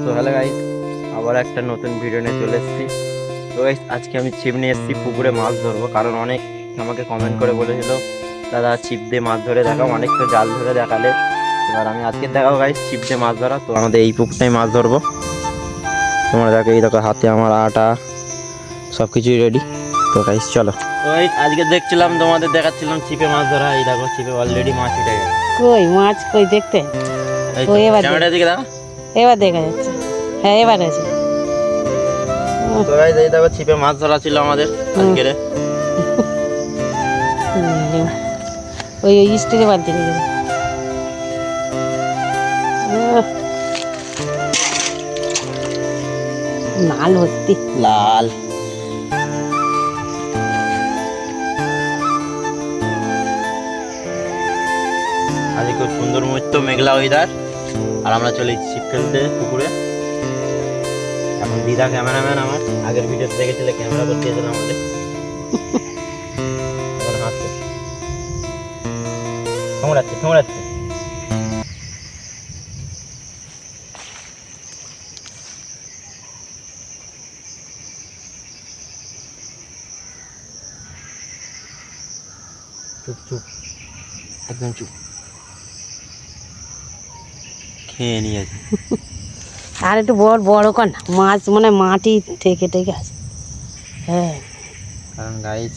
তো hello guys, আবার একটা নতুন ভিডিও নিয়ে চলে এসেছি। তো গাইস, আজকে আমি ছিপ নিয়ে এসেছি পুকুরে মাছ ধরবো, কারণ অনেক আমাকে কমেন্ট করে বলেছিল দাদা ছিপ দিয়ে মাছ ধরে দেখাও, অনেক তো জাল ধরে দেখালে। এবার আমি আজকে দেখাবো গাইস ছিপ দিয়ে মাছ ধরা। তো আমাদের এই পুকুরটাই মাছ ধরবো। তোমরা দেখো, এই দেখো হাতে আমার আটা সব কিছুই রেডি। তো গাইস চলো। তো গাইস, আজকে দেখছিলাম তোমাদের দেখাচ্ছিলাম ছিপে মাছ ধরা। এই দেখো ছিপে অলরেডি মাছ উঠে গেছে। কই মাছ কই দেখতে? এই তো এবার ক্যামেরার দিকে দেখো। এবার দেখা যাচ্ছে। হ্যাঁ এবার আছে। তো গাইস, এই দেখো ছিপে মাছ ধরা ছিল আমাদের আজকের। ওই স্টিলে বালতি রেখে দে। লাল ভর্তি লাল। আজকে খুব সুন্দর মুহূর্ত, মেঘলা ওয়েদার, আর আমরা চলে ছিপ ফেলতে পুকুরে। এখন দিদা ক্যামেরাম্যান, আমার আগের ভিডিওতে দেখেছিলে ক্যামেরা করতে এসেছিল আমাদের। এখন হাসছে, ঠোঙরাচ্ছে ঠোঙরাচ্ছে। চুপ চুপ, একদম চুপ, খেয়ে নিয়েছে। আর একটু বড় বড় কর না, মাছ মানে মাটি থেকে থেকে আছে। হ্যাঁ কারণ গাইস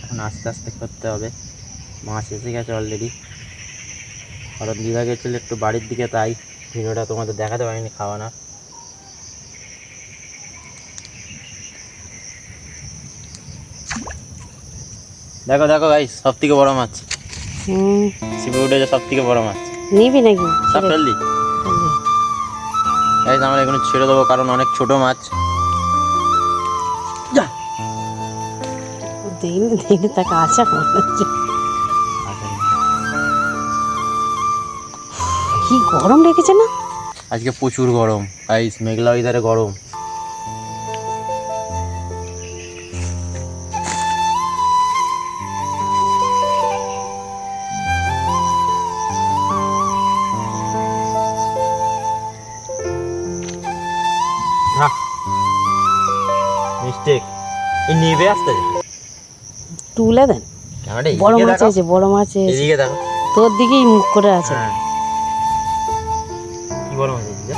এখন আস্তে আস্তে করতে হবে, মাছ এসে গেছে অলরেডি। কারণ দিদা গেছিল একটু বাড়ির দিকে, তাই ভিডিওটা তোমাদের দেখাতে পারিনি খাওয়া না। দেখো দেখো গাইস, সব থেকে বড় মাছ ছিপে উঠেছে, সব থেকে বড় মাছ। নিবি নাকি? সব ফেললি গাইস, আমরা এখানে ছেড়ে দেবো, কারণ অনেক ছোট মাছ। যা দেখি দেখি তাকে আশা করছে। কি গরম রেখেছে না আজকে, প্রচুর গরম গাইস, মেঘলা ওয়েদারে গরম। মিস্টেক, এই নেবে আসতে তুলে দেন। বড় মাছ আছে, বড় মাছ আছে। এদিকে দেখো, তোর দিকেই মুখ করে আছে। কি বড় মাছ এদিকে?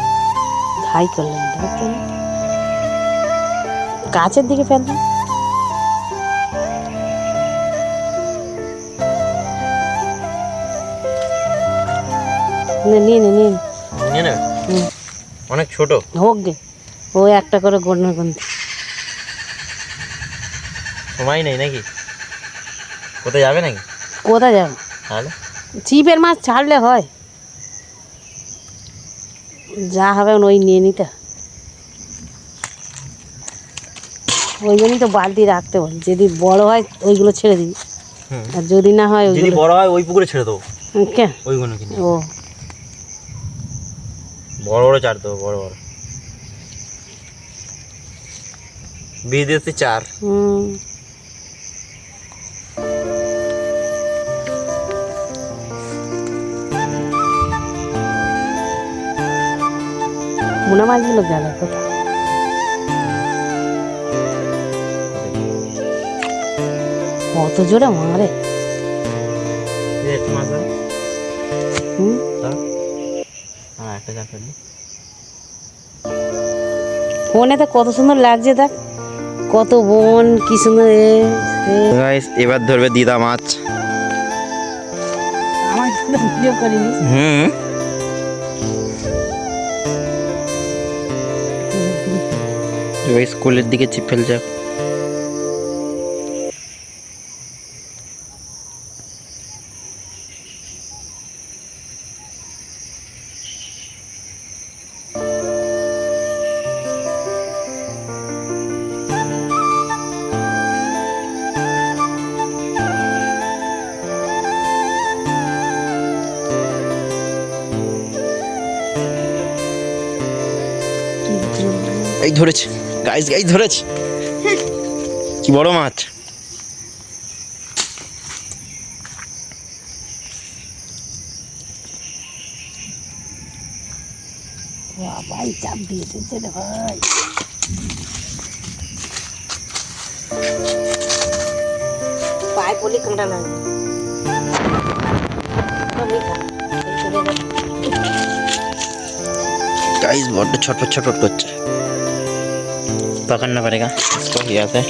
ধাই করলেন দেখতেন, গাছের দিকে ফেলবেন। নিয়ে নে নিয়ে নে। নিয়ে নেবে? অনেক ছোট হোক গে, ও একটা করে গড়না গুনতে সময় নেই নাকি? কোথায় যাবে নাকি? কোথায় যাবো? তাহলে ছিপের মাছ ছাড়লে হয়, যা হবে ওই নিয়ে নিতে। ওই জন্যই তো বালতি রাখতে বল, যদি বড় হয় ওইগুলো ছেড়ে দিবি, আর যদি না হয় যদি বড় হয় ওই পুকুরে ছেড়ে দেবো। কেন? ওইগুলো কিনে ও বড় বড় চার দেবো, বড় বড় বিদেশি চার। মোনা মাছগুলো গেল কোথায়? কত জোরে মারে। একটু মাছ ধরো। হ্যাঁ, একটা চার ফেললি। ফোনেতে কত সুন্দর লাগছে, দেখ কত বন, কি সুন্দর। এবার ধরবে দিদা মাছ। আমার ভিডিও করিনি। স্কুলের দিকে ছিপ ফেলছে। এই ধরেছে গাইস, গাইস ধরেছে, কি বড় মাছ। বাবাই চাপ দিয়ে দিচ্ছে রে ভাই। পায়ে পড়লে কাঁটা লাগবে। गाइस बड्ड छटपट छटपट করছে पकड़ना पड़ेगा इसको यहाँ से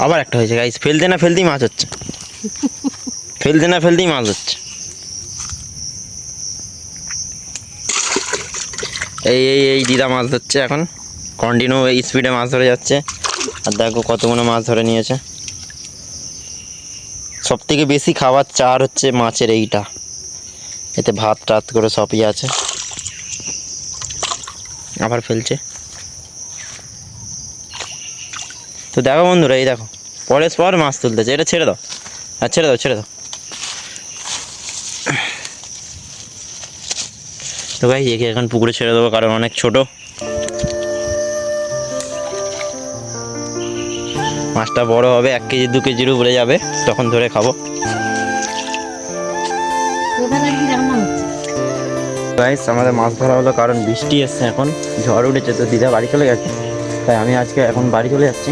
আবার একটা হয়েছে গাইস ফেলতে না ফেলতেই মাছ হচ্ছে ফেলতে না ফেলতেই মাছ হচ্ছে এই এই এই দিদা মাছ ধরছে এখন কন্টিনিউ এই স্পিডে মাছ ধরে যাচ্ছে আর দেখো কতগুলো মাছ ধরে নিয়েছে সব থেকে বেশি খাবার চার হচ্ছে মাছের এইটা এতে ভাত টাত করে সবই আছে আবার ফেলছে তো দেখো বন্ধুরা এই দেখো পরের পর মাছ তুলতেছে এটা ছেড়ে দাও আর ছেড়ে দাও ছেড়ে দাও তো ভাই একে এখন পুকুরে ছেড়ে দেবো কারণ অনেক ছোট মাছটা বড় হবে 1 কেজি 2 কেজির উপরে যাবে তখন ধরে খাবো গাইস আমাদের মাছ ধরা হলো কারণ বৃষ্টি এসছে এখন ঝড় উঠেছে তো দিদা বাড়ি চলে গেছে তাই আমি আজকে এখন বাড়ি চলে যাচ্ছি